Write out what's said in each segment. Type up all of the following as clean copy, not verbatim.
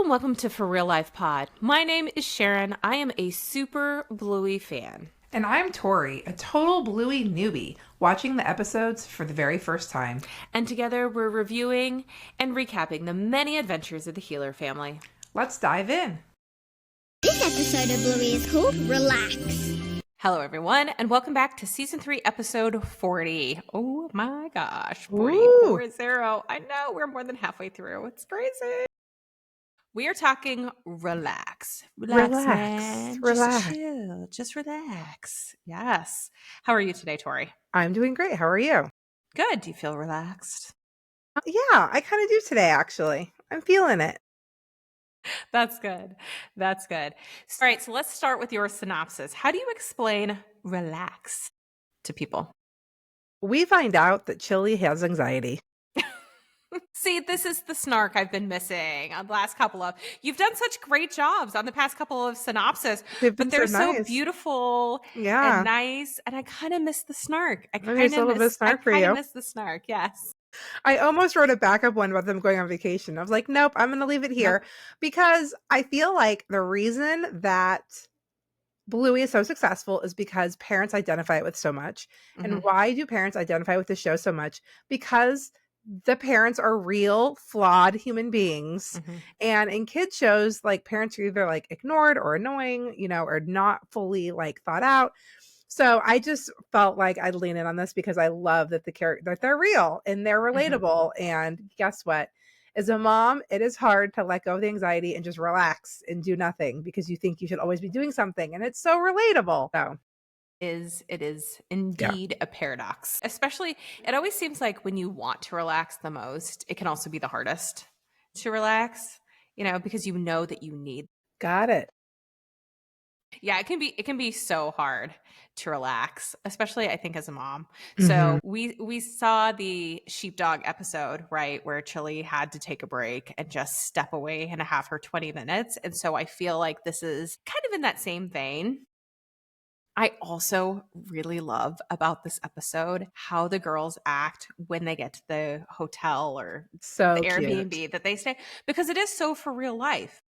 and welcome to For Real Life Pod. My name is Sharon. I am a super Bluey fan. And I'm Tori, a total Bluey newbie, watching the episodes for the very first time. And together we're reviewing and recapping the many adventures of the Healer family. Let's dive in. This episode of Bluey is called Relax. Hello, everyone, and welcome back to Season 3, Episode 40. Oh my gosh, 40. I know, we're more than halfway through. It's crazy. We are talking relax. Man. Relax. Just chill. Just relax. Yes. How are you today, Tori? I'm doing great. How are you? Good. Do you feel relaxed? Yeah, I kind of do today, actually. I'm feeling it. That's good. That's good. All right, so let's start with your synopsis. How do you explain relax to people? We find out that Chilli has anxiety. See, this is the snark I've been missing on the last couple of. You've done such great jobs on the past couple of synopses, but they're so beautiful and nice, and I kind of miss the snark. I kind of miss the snark. Yes. I almost wrote a backup one about them going on vacation. I was like, nope, I'm going to leave it here because I feel like the reason that Bluey is so successful is because parents identify it with so much. Mm-hmm. And why do parents identify with the show so much? Because the parents are real, flawed human beings. Mm-hmm. And in kids shows, like, parents are either like ignored or annoying, or not fully like thought out. So I just felt like I'd lean in on this because I love that that they're real and they're relatable. Mm-hmm. And guess what? As a mom, it is hard to let go of the anxiety and just relax and do nothing because you think you should always be doing something. And it's so relatable. So it is indeed a paradox. Especially, it always seems like when you want to relax the most, it can also be the hardest to relax, because you know that you need. Got it. Yeah, it can be so hard to relax, especially I think as a mom. Mm-hmm. So we saw the sheepdog episode, right, where Chilli had to take a break and just step away and have her 20 minutes. And so I feel like this is kind of in that same vein. I also really love about this episode how the girls act when they get to the hotel or the Airbnb that they stay, because it is so for real life.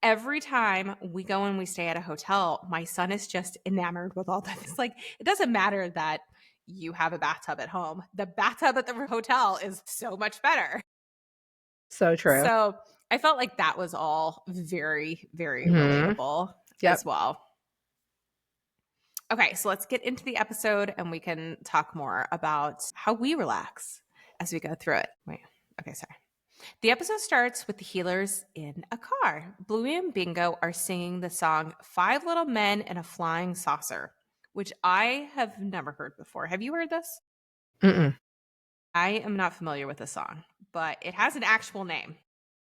Every time we go and we stay at a hotel, my son is just enamored with all that. It's like, it doesn't matter that you have a bathtub at home. The bathtub at the hotel is so much better. So true. So I felt like that was all very, very relatable as well. Okay, so let's get into the episode and we can talk more about how we relax as we go through it. Sorry. The episode starts with the healers in a car. Bluey and Bingo are singing the song 5 Little Men in a Flying Saucer, which I have never heard before. Have you heard this? Mm-mm. I am not familiar with the song, but it has an actual name.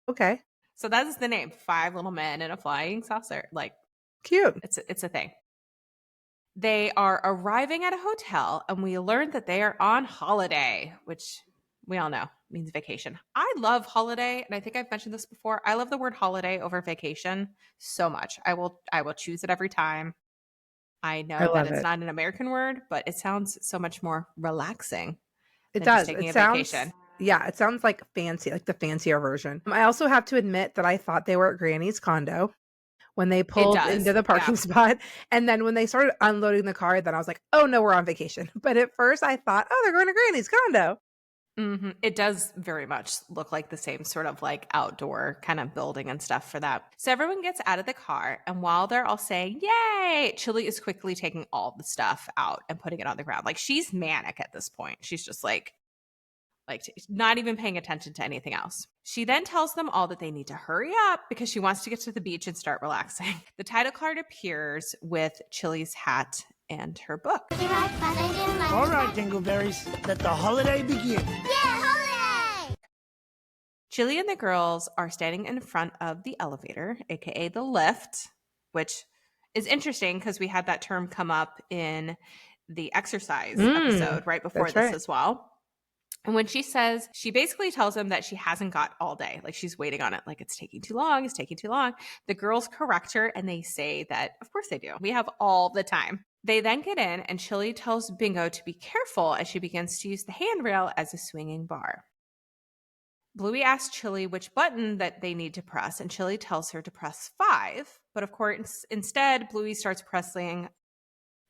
Okay. So that is the name, 5 Little Men in a Flying Saucer. Like, cute. It's a thing. They are arriving at a hotel, and we learn that they are on holiday, which we all know means vacation. I love holiday, and I think I've mentioned this before. I love the word holiday over vacation so much. I will choose it every time. I know that it's not an American word, but it sounds so much more relaxing. It does. It sounds vacation. Yeah, it sounds like fancy, like the fancier version. I also have to admit that I thought they were at Granny's condo when they pulled into the parking spot. And then when they started unloading the car, then I was like, oh no, we're on vacation. But at first I thought, oh, they're going to Granny's condo. Mm-hmm. It does very much look like the same sort of like outdoor kind of building and stuff for that. So everyone gets out of the car, and while they're all saying, yay, Chilli is quickly taking all the stuff out and putting it on the ground. Like, she's manic at this point. She's just like not even paying attention to anything else. She then tells them all that they need to hurry up because she wants to get to the beach and start relaxing. The title card appears with Chilli's hat and her book. All right, Dingleberries, let the holiday begin. Yeah, holiday! Chilli and the girls are standing in front of the elevator, aka the lift, which is interesting because we had that term come up in the exercise episode right before this as well. And when she basically tells them that she hasn't got all day. Like, she's waiting on it. Like, it's taking too long. The girls correct her and they say that, of course they do. We have all the time. They then get in, and Chilli tells Bingo to be careful as she begins to use the handrail as a swinging bar. Bluey asks Chilli which button that they need to press, and Chilli tells her to press 5. But of course, instead, Bluey starts pressing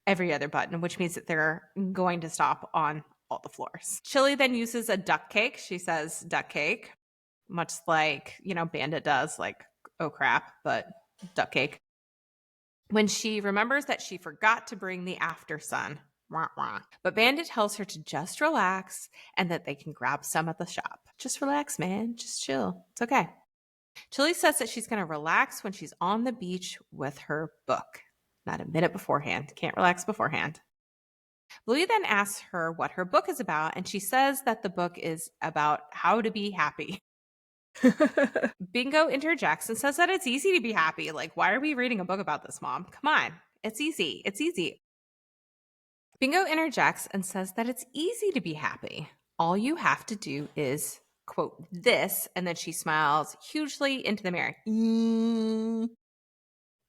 every other button, which means that they're going to stop on all the floors. Chilli then uses a duck cake. She says duck cake, much like, Bandit does, like, oh crap, but duck cake. When she remembers that she forgot to bring the after sun. Wah, wah. But Bandit tells her to just relax and that they can grab some at the shop. Just relax, man. Just chill. It's okay. Chilli says that she's going to relax when she's on the beach with her book. Not a minute beforehand. Can't relax beforehand. Bluey then asks her what her book is about, and she says that the book is about how to be happy. Bingo interjects and says that it's easy to be happy. Like, why are we reading a book about this, Mom? Come on. It's easy. It's easy. Bingo interjects and says that it's easy to be happy. All you have to do is, quote, this, and then she smiles hugely into the mirror.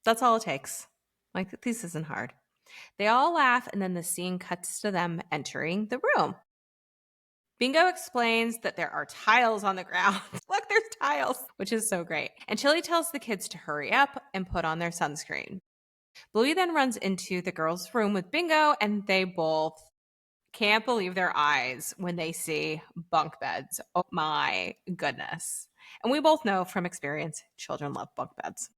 That's all it takes. Like, this isn't hard. They all laugh, and then the scene cuts to them entering the room. Bingo explains that there are tiles on the ground. Look, there's tiles, which is so great. And Chilli tells the kids to hurry up and put on their sunscreen. Bluey then runs into the girls' room with Bingo, and they both can't believe their eyes when they see bunk beds. Oh my goodness. And we both know from experience, children love bunk beds.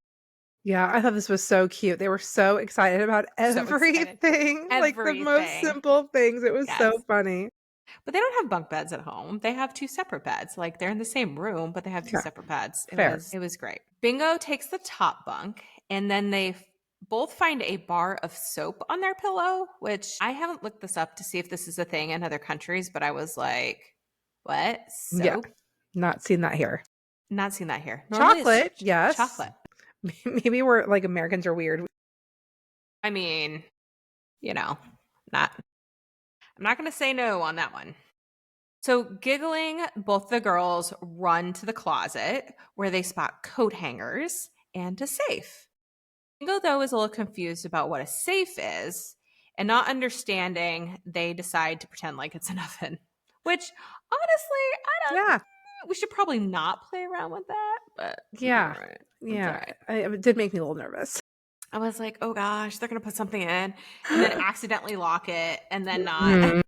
Yeah, I thought this was so cute. They were so excited about everything. Like the most simple things. It was so funny. But they don't have bunk beds at home. They have 2 separate beds. Like, they're in the same room, but they have 2 separate beds. It was great. Bingo takes the top bunk, and then they both find a bar of soap on their pillow, which I haven't looked this up to see if this is a thing in other countries, but I was like, what? Soap? Yeah, not seen that here. Not seen that here. Chocolate, yes. Chocolate. Maybe we're like Americans are weird. I mean, I'm not going to say no on that one. So giggling, both the girls run to the closet where they spot coat hangers and a safe. Bingo, though, is a little confused about what a safe is, and not understanding, they decide to pretend like it's an oven, which honestly, we should probably not play around with that, but it did make me a little nervous. I was like, oh gosh, they're going to put something in and then accidentally lock it and then not.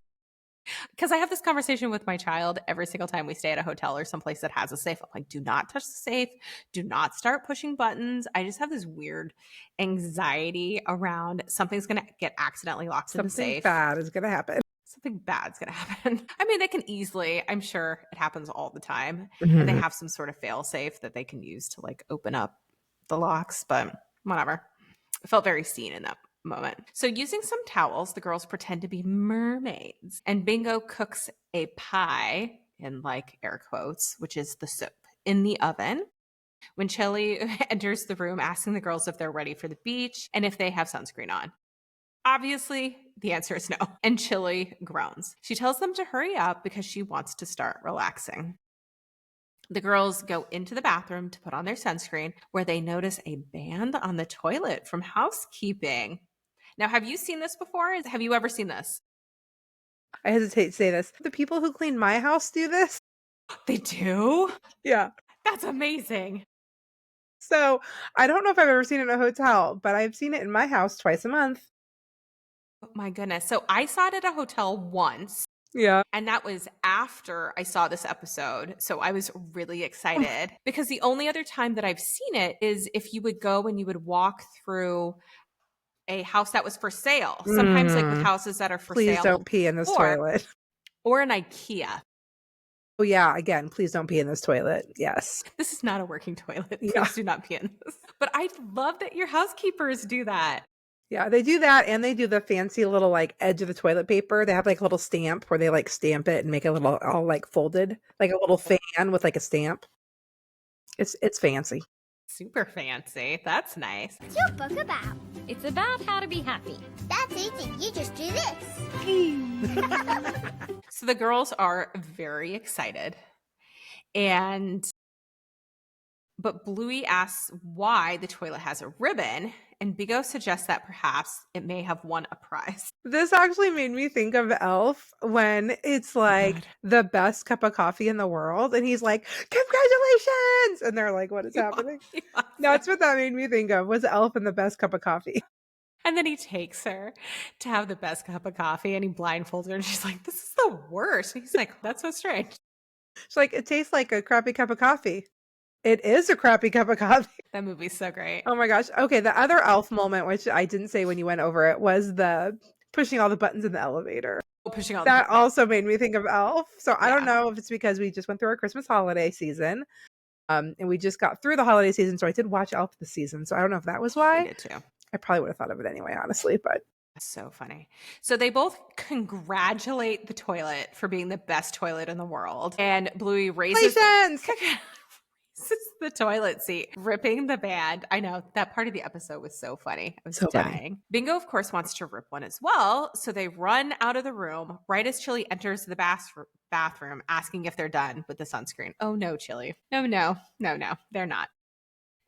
Because I have this conversation with my child every single time we stay at a hotel or someplace that has a safe. I'm like, do not touch the safe. Do not start pushing buttons. I just have this weird anxiety around something's going to get accidentally locked in the safe. Something bad is going to happen. Something bad's going to happen. I mean, they can easily, I'm sure it happens all the time. And they have some sort of fail safe that they can use to like open up the locks, but whatever. I felt very seen in that moment. So using some towels, the girls pretend to be mermaids, and Bingo cooks a pie, in like air quotes, which is the soap, in the oven. When Chilli enters the room asking the girls if they're ready for the beach and if they have sunscreen on. Obviously, the answer is no, and Chilli groans. She tells them to hurry up because she wants to start relaxing. The girls go into the bathroom to put on their sunscreen, where they notice a band on the toilet from housekeeping. Now, have you seen this before? Have you ever seen this? I hesitate to say this. The people who clean my house do this. They do? Yeah. That's amazing. So I don't know if I've ever seen it in a hotel, but I've seen it in my house twice a month. Oh my goodness. So I saw it at a hotel once. Yeah. And that was after I saw this episode. So I was really excited because the only other time that I've seen it is if you would go and you would walk through a house that was for sale. Sometimes like with houses that are for sale. Please don't pee in this toilet. Or an IKEA. Oh yeah, again, please don't pee in this toilet. Yes. This is not a working toilet. Please do not pee in this. But I love that your housekeepers do that. Yeah, they do that, and they do the fancy little like edge of the toilet paper. They have like a little stamp where they like stamp it and make a little all like folded, like a little fan with like a stamp. It's fancy. Super fancy. That's nice. What's your book about? It's about how to be happy. That's easy. You just do this. So the girls are very excited. But Bluey asks why the toilet has a ribbon, and Bingo suggests that perhaps it may have won a prize. This actually made me think of Elf when it's like God. the best cup of coffee in the world. And he's like, congratulations. And they're like, what is happening? That's what that made me think of, was Elf and the best cup of coffee. And then he takes her to have the best cup of coffee and he blindfolds her and she's like, this is the worst. And he's like, that's so strange. She's like, it tastes like a crappy cup of coffee. It is a crappy cup of coffee. That movie's so great. Oh my gosh. Okay, the other Elf moment, which I didn't say when you went over it, was the pushing all the buttons in the elevator. Pushing all That also made me think of Elf. So I don't Yeah. know if it's because we just went through our Christmas holiday season. And we just got through the holiday season. So I did watch Elf this season. So I don't know if that was I why. did too. I probably would have thought of it anyway, honestly. But So funny. So they both congratulate the toilet for being the best toilet in the world. And Bluey raises the toilet seat, ripping the band. I know that part of the episode was so funny. I was So funny. dying. Bingo, of course, wants to rip one as well. So they run out of the room right as Chilli enters the bathroom, asking if they're done with the sunscreen. Oh no, Chilli. No, they're not.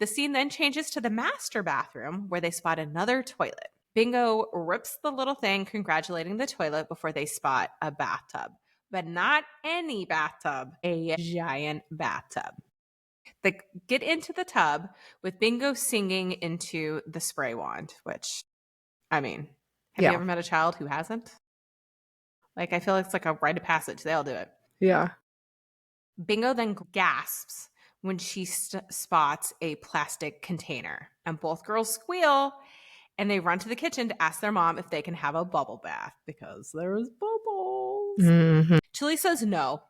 The scene then changes to the master bathroom where they spot another toilet. Bingo rips the little thing, congratulating the toilet before they spot a bathtub. But not any bathtub, a giant bathtub. They get into the tub with Bingo singing into the spray wand, which, I mean, have you ever met a child who hasn't? Like, I feel like it's like a rite of passage. They all do it. Yeah. Bingo then gasps when she spots a plastic container, and both girls squeal, and they run to the kitchen to ask their mom if they can have a bubble bath because there's bubbles. Mm-hmm. Chilli says no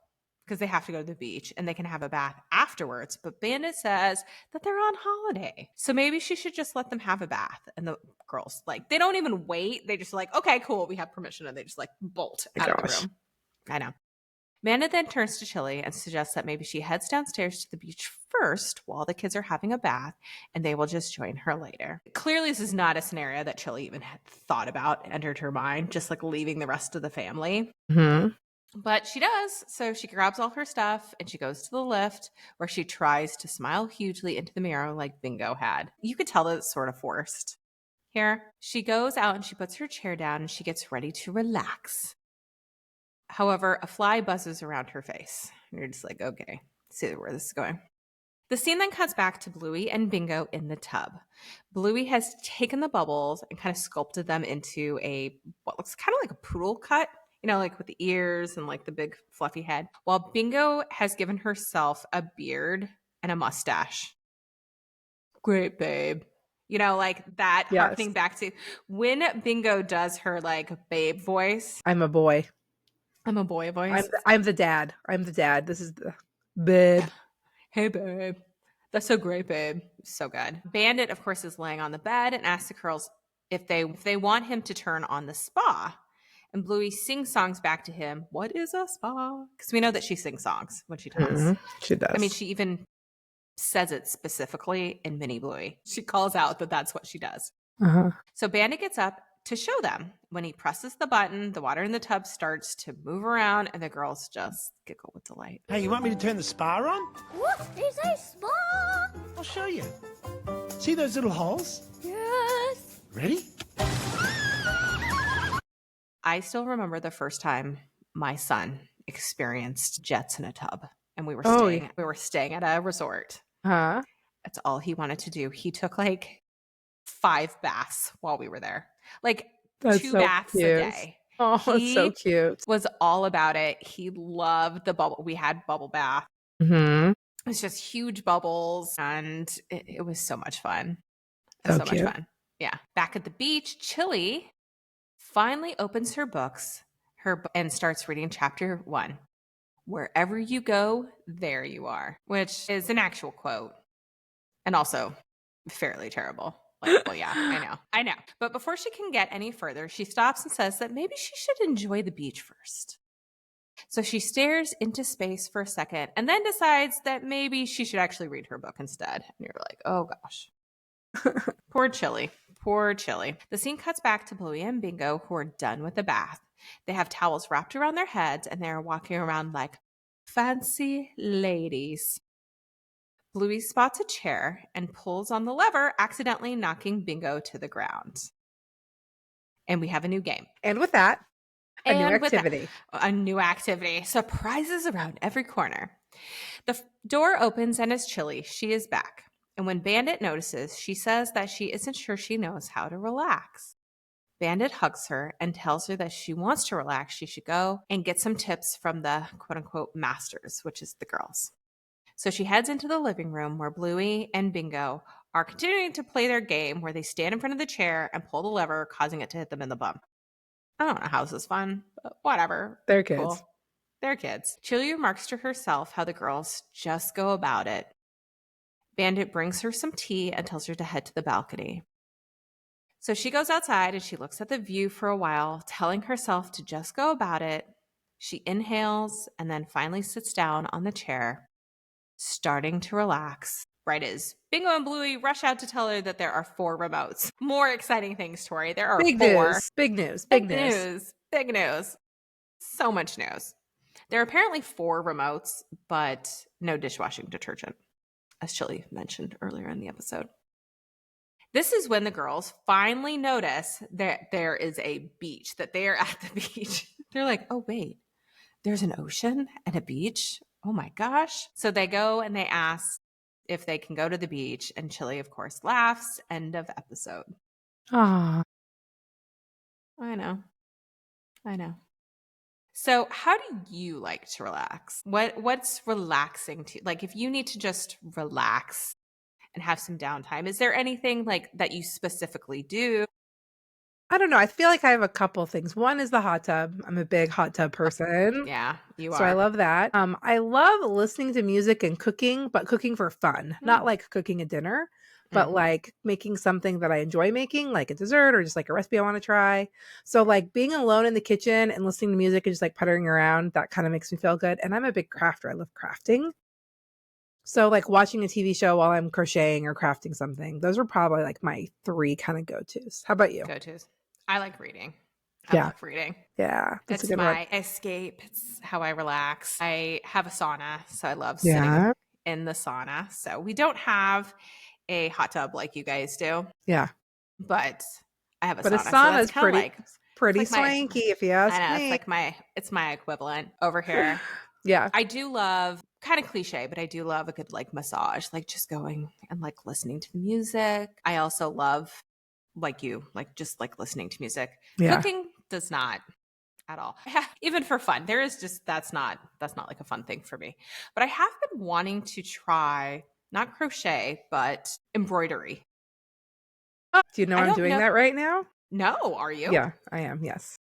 because they have to go to the beach and they can have a bath afterwards, but Bandit says that they're on holiday, so maybe she should just let them have a bath. And the girls, like, they don't even wait. They just like, okay, cool, we have permission, and they just like bolt out of the room. I know. Amanda then turns to Chilli and suggests that maybe she heads downstairs to the beach first while the kids are having a bath, and they will just join her later. Clearly, this is not a scenario that Chilli even had thought about, entered her mind, just like leaving the rest of the family. Mm-hmm. But she does. So she grabs all her stuff and she goes to the lift where she tries to smile hugely into the mirror like Bingo had. You could tell that it's sort of forced. Here, she goes out and she puts her chair down and she gets ready to relax. However, a fly buzzes around her face. And you're just like, okay, see where this is going. The scene then cuts back to Bluey and Bingo in the tub. Bluey has taken the bubbles and kind of sculpted them into what looks kind of like a poodle cut, you know, like with the ears and like the big fluffy head, while Bingo has given herself a beard and a mustache. Great, babe. You know, like that, harkening back to when Bingo does her like babe voice. I'm a boy. I'm a boy voice. I'm the dad. I'm the dad. This is the babe. Hey, babe. That's so great, babe. So good. Bandit, of course, is laying on the bed and asks the girls if they want him to turn on the spa. And Bluey sings songs back to him. What is a spa? Because we know that she sings songs when she does. Mm-hmm. She does. I mean, she even says it specifically in Mini Bluey. She calls out that that's what she does. Uh-huh. So Bandit gets up to show them. When he presses the button, the water in the tub starts to move around and the girls just giggle with delight. Hey, you want me to turn the spa on? What is a spa? I'll show you. See those little holes? Yes. Ready? I still remember the first time my son experienced jets in a tub, and we were staying at a resort. Huh? That's all he wanted to do. He took like 5 baths while we were there, like That's 2 so baths cute. a day. Oh, that's so cute. Was all about it. He loved the bubble. We had bubble bath. Mm-hmm. It was just huge bubbles, and it was so much fun. So much fun. Yeah. Back at the beach, Chilli finally opens her books and starts reading chapter 1. Wherever you go, there you are, which is an actual quote and also fairly terrible. Like, well, yeah, I know. But before she can get any further, she stops and says that maybe she should enjoy the beach first. So she stares into space for a second and then decides that maybe she should actually read her book instead. And you're like, oh gosh. Poor Chilli. Poor Chilli. The scene cuts back to Bluey and Bingo, who are done with the bath. They have towels wrapped around their heads and they're walking around like fancy ladies. Bluey spots a chair and pulls on the lever, accidentally knocking Bingo to the ground. And we have a new game. And with that, a new activity. A new activity. Surprises around every corner. The door opens and it's Chilli. She is back. And when Bandit notices, she says that she isn't sure she knows how to relax. Bandit hugs her and tells her that she wants to relax. She should go and get some tips from the quote-unquote masters, which is the girls. So she heads into the living room where Bluey and Bingo are continuing to play their game where they stand in front of the chair and pull the lever, causing it to hit them in the bum. I don't know how this is fun, but whatever. They're kids. Cool. They're kids. Chilli remarks to herself how the girls just go about it. Bandit brings her some tea and tells her to head to the balcony. So she goes outside and she looks at the view for a while, telling herself to just go about it. She inhales and then finally sits down on the chair, starting to relax. Right as Bingo and Bluey rush out to tell her that there are 4 remotes. More exciting things, Tori. There are 4. Big news. Big news. Big news. So much news. There are apparently 4 remotes, but no dishwashing detergent, as Chilli mentioned earlier in the episode. This is when the girls finally notice that there is a beach, that they are at the beach. They're like, oh, wait, there's an ocean and a beach? Oh my gosh. So they go and they ask if they can go to the beach, and Chilli, of course, laughs. End of episode. Ah, I know. So how do you like to relax? What's relaxing to you? Like, if you need to just relax and have some downtime, is there anything like that you specifically do? I don't know. I feel like I have a couple things. One is the hot tub. I'm a big hot tub person. Yeah, you are. So I love that. I love listening to music and cooking, but cooking for fun. Not like cooking a dinner, but like making something that I enjoy making, like a dessert or just like a recipe I want to try. So like being alone in the kitchen and listening to music and just like puttering around, that kind of makes me feel good. And I'm a big crafter. I love crafting. So like watching a TV show while I'm crocheting or crafting something, those are probably like my 3 kind of go-tos. How about you? Go-tos. I like reading. I love reading. Yeah. It's my escape. It's how I relax. I have a sauna, so I love sitting in the sauna. So we don't have a hot tub like you guys do. Yeah. But I have a sauna. But a sauna is pretty like swanky, if you ask I know, me. it's my equivalent over here. Yeah. I do love, kind of cliche, but I do love a good like massage, like just going and like listening to the music. I also love, like you, like just like listening to music. Yeah. Cooking does not at all. Even for fun. There is just, that's not like a fun thing for me. But I have been wanting to try not crochet, but embroidery. Do you know I'm doing that right now? No, are you? Yeah, I am. Yes.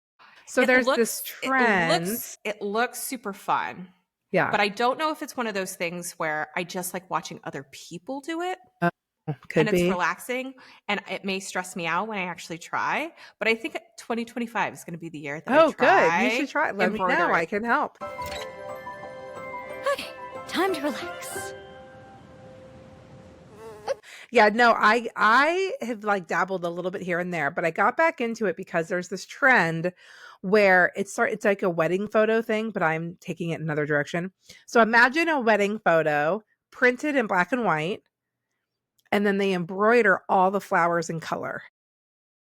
So there's this trend. It looks super fun. Yeah. But I don't know if it's one of those things where I just like watching other people do it. Could be. It's relaxing, and it may stress me out when I actually try. But I think 2025 is going to be the year that I try. Good. You should try it. Let me know. I can help. Okay, time to relax. Yeah, no, I have like dabbled a little bit here and there, but I got back into it because there's this trend where it's like a wedding photo thing, but I'm taking it another direction. So imagine a wedding photo printed in black and white, and then they embroider all the flowers in color.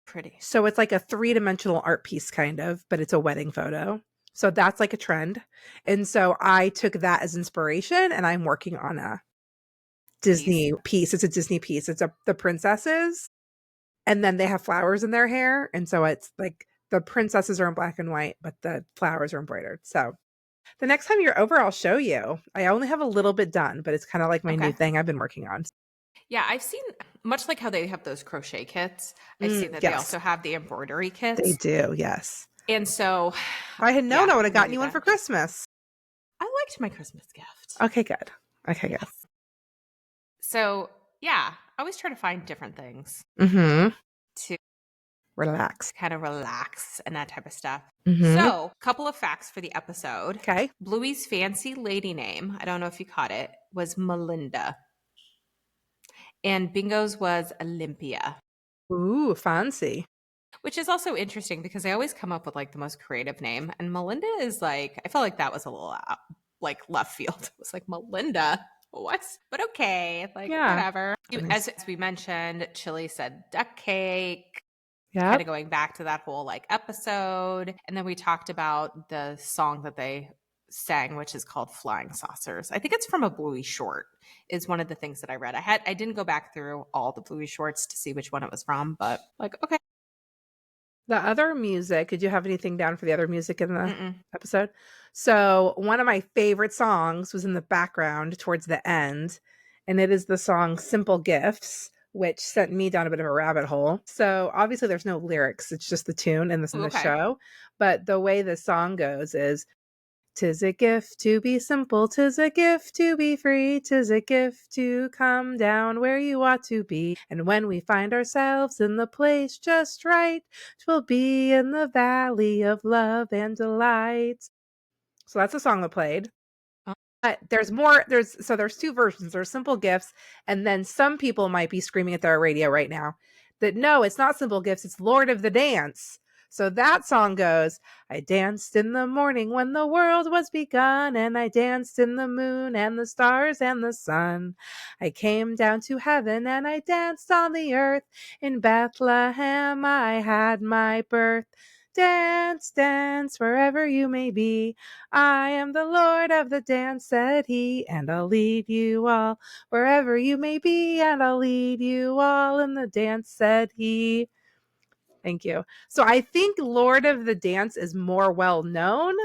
Pretty. So it's like a 3-dimensional art piece kind of, but it's a wedding photo. So that's like a trend. And so I took that as inspiration, and I'm working on a Disney piece. It's a Disney piece. It's the princesses, and then they have flowers in their hair. And so it's like the princesses are in black and white, but the flowers are embroidered. So the next time you're over, I'll show you. I only have a little bit done, but it's kind of like my new thing I've been working on. Yeah, I've seen, much like how they have those crochet kits, I've seen that they also have the embroidery kits. They do, yes. And so if I had known, I would have gotten you one for Christmas. I liked my Christmas gift. Okay, good. Okay, good. So, yeah, I always try to find different things to relax, kind of relax and that type of stuff. Mm-hmm. So, a couple of facts for the episode. Okay. Bluey's fancy lady name, I don't know if you caught it, was Melinda. And Bingo's was Olympia. Ooh, fancy. Which is also interesting because they always come up with like the most creative name. And Melinda is like, I felt like that was a little like left field. It was like, Melinda? what? But okay, like Yeah. whatever. As we mentioned, Chilli said duck cake. Yeah. Kind of going back to that whole like episode. And then we talked about the song that they sang, which is called Flying Saucers. I think it's from a Bluey short, is one of the things that I read. I didn't go back through all the Bluey shorts to see which one it was from, but like, okay. The other music, did you have anything down for the other music in the Mm-mm. episode? So one of my favorite songs was in the background towards the end, and it is the song Simple Gifts, which sent me down a bit of a rabbit hole. So obviously there's no lyrics, it's just the tune in the Okay. show. But the way the song goes is, 'tis a gift to be simple, 'tis a gift to be free, 'tis a gift to come down where you ought to be. And when we find ourselves in the place just right, 'twill be in the valley of love and delight. So that's a song that played. But there's more, there's two versions. There's Simple Gifts, and then some people might be screaming at their radio right now that no, it's not Simple Gifts, it's Lord of the Dance. So that song goes, I danced in the morning when the world was begun, and I danced in the moon and the stars and the sun. I came down to heaven and I danced on the earth. In Bethlehem I had my birth. Dance, dance, wherever you may be. I am the Lord of the dance, said he, and I'll lead you all wherever you may be, and I'll lead you all in the dance, said he. Thank you. So I think Lord of the Dance is more well known,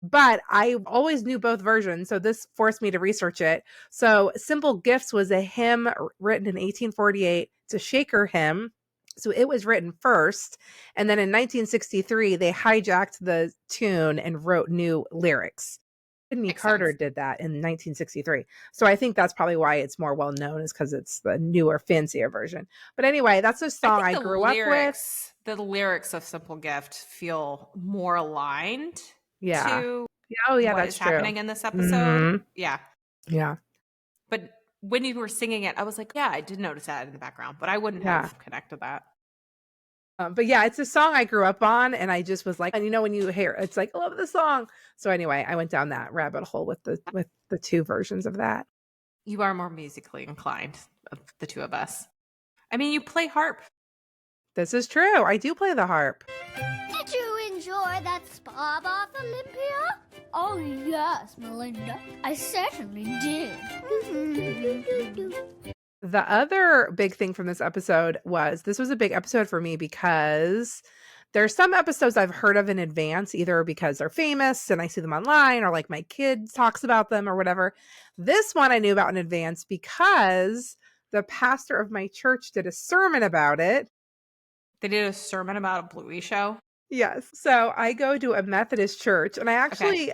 but I always knew both versions, so this forced me to research it. So Simple Gifts was a hymn written in 1848. It's a Shaker hymn. So it was written first, and then in 1963 they hijacked the tune and wrote new lyrics. Sydney Makes Carter sense. did that in 1963. So I think that's probably why it's more well known, is because it's the newer, fancier version. But anyway, that's a song I grew up with. The lyrics of Simple Gift feel more aligned Yeah. to Oh, yeah, what that's is true. happening in this episode. Mhm. Yeah. Yeah. But when you were singing it, I was like, yeah, I did notice that in the background, but I wouldn't Yeah. have connected that. But yeah, it's a song I grew up on, and I just was like, and you know, when you hear it's like, I love the song. So anyway, I went down that rabbit hole with the two versions of that. You are more musically inclined of the two of us. I mean, you play harp. This is true. I do play the harp. Did you enjoy that spa bath, Olympia? Oh, yes, Melinda. I certainly did. The other big thing from this episode was, this was a big episode for me because there's some episodes I've heard of in advance, either because they're famous and I see them online, or like my kid talks about them or whatever. This one I knew about in advance because the pastor of my church did a sermon about it. They did a sermon about a Bluey show. Yes. So I go to a Methodist church, and I actually,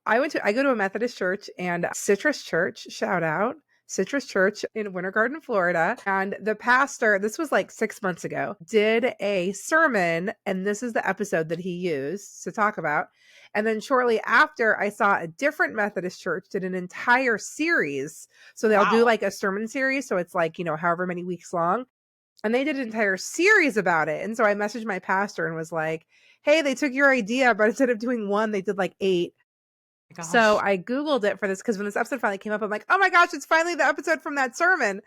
I go to a Methodist church, and Citrus Church, shout out, Citrus Church in Winter Garden, Florida. And the pastor, this was like 6 months ago, did a sermon, and this is the episode that he used to talk about. And then shortly after, I saw a different Methodist church did an entire series. So they'll do like a sermon series. So it's like, however many weeks long. And they did an entire series about it. And so I messaged my pastor and was like, hey, they took your idea, but instead of doing one, they did like 8. So I Googled it for this, because when this episode finally came up, I'm like, oh my gosh, it's finally the episode from that sermon.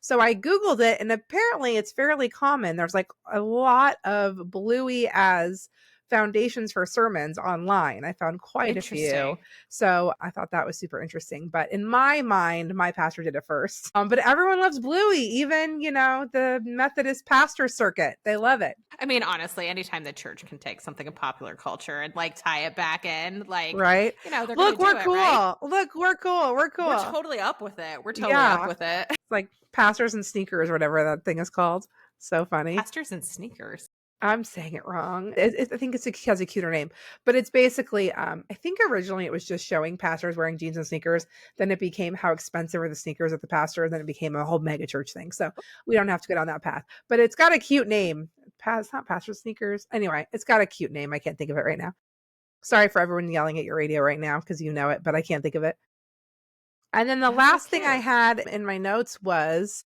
So I Googled it, and apparently it's fairly common. There's like a lot of Bluey as foundations for sermons online. I found quite a few. So I thought that was super interesting. But in my mind, my pastor did it first. But everyone loves Bluey, even, the Methodist pastor circuit. They love it. I mean, honestly, anytime the church can take something of popular culture and like tie it back in, like, right? They're Look, we're cool. Right? Look, we're cool. We're cool. We're totally up with it. We're totally up with it. It's like Pastors and Sneakers, or whatever that thing is called. So funny. Pastors and Sneakers. I'm saying it wrong. I think it has a cuter name, but it's basically, I think originally it was just showing pastors wearing jeans and sneakers. Then it became how expensive are the sneakers at the pastor. And then it became a whole mega church thing. So we don't have to go down that path, but it's got a cute name. It's not pastor sneakers. Anyway, it's got a cute name. I can't think of it right now. Sorry for everyone yelling at your radio right now, because you know it, but I can't think of it. And then the last thing I had in my notes was,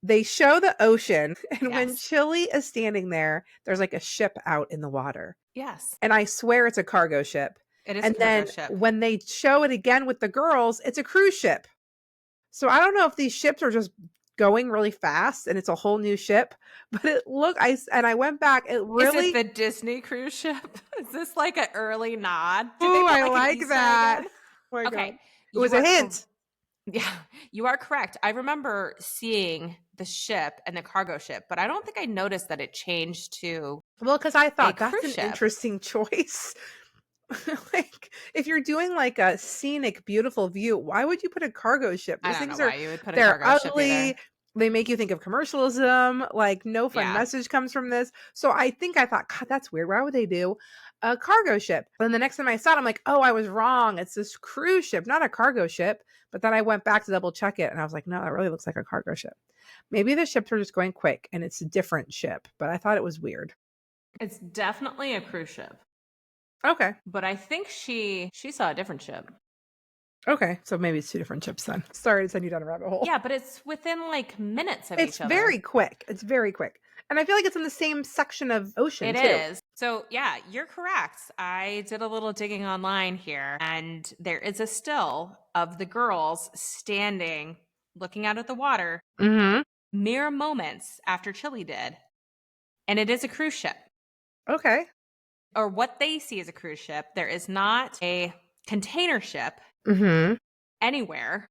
they show the ocean, and when Chilli is standing there, there's like a ship out in the water. Yes. And I swear it's a cargo ship. It is a And then cargo ship. when they show it again with the girls, it's a cruise ship. So I don't know if these ships are just going really fast and it's a whole new ship, but I went back. It really, Is it the Disney cruise ship? Is this like an early nod? Did ooh, they put I like an like Easter that. egg in? Oh my Okay. God. It was a hint. Yeah, you are correct. I remember seeing the ship and the cargo ship, but I don't think I noticed that it changed to Well, because I thought that's cruise an ship. interesting choice. Like, if you're doing like a scenic, beautiful view, why would you put a cargo ship? I Those don't know things why you would put a they're cargo ship ugly. either. They make you think of commercialism. Like, no fun Yeah. message comes from this. So I thought, God, that's weird. Why would they do a cargo ship? And the next time I saw it, I'm like, oh, I was wrong. It's this cruise ship, not a cargo ship. But then I went back to double check it, and I was like, no, that really looks like a cargo ship. Maybe the ships are just going quick, and it's a different ship. But I thought it was weird. It's definitely a cruise ship. Okay. But I think she saw a different ship. Okay, so maybe it's two different ships then. Sorry to send you down a rabbit hole. Yeah, but it's within like minutes of It's each other. very quick. It's very quick. And I feel like it's in the same section of ocean, It too. is. So yeah, you're correct. I did a little digging online here, and there is a still of the girls standing, looking out at the water, Mm-hmm. mere moments after Chilli did. And it is a cruise ship. Okay. Or what they see as a cruise ship. There is not a container ship Mm-hmm. anywhere.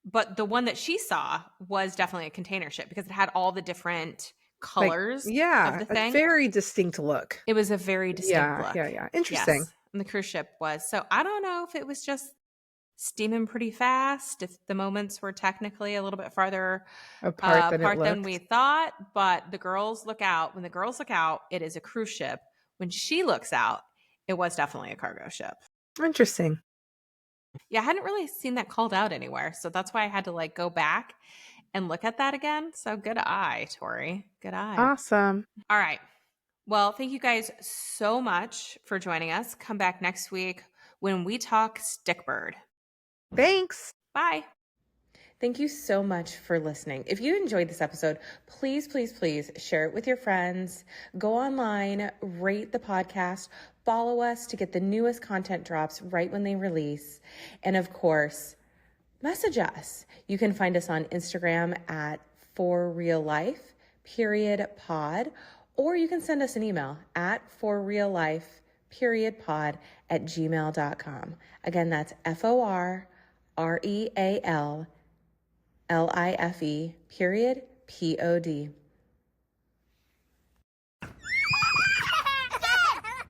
But the one that she saw was definitely a container ship because it had all the different colors of the thing. A very distinct look. It was a very distinct look. Yeah. Interesting. Yes, and the cruise ship was. So I don't know if it was just steaming pretty fast, if the moments were technically a little bit farther Apart than we thought. But the girls look out. When the girls look out, it is a cruise ship. When she looks out, it was definitely a cargo ship. Interesting. Yeah, I hadn't really seen that called out anywhere. So that's why I had to like go back and look at that again. So good eye, Tori. Good eye. Awesome. All right. Well, thank you guys so much for joining us. Come back next week when we talk Stickbird. Thanks. Bye. Thank you so much for listening. If you enjoyed this episode, please, please, please share it with your friends. Go online, rate the podcast, follow us to get the newest content drops right when they release. And of course, message us. You can find us on Instagram at forreallife_pod, or you can send us an email at forreallife_pod@gmail.com. Again, that's FORREALLIFE_POD.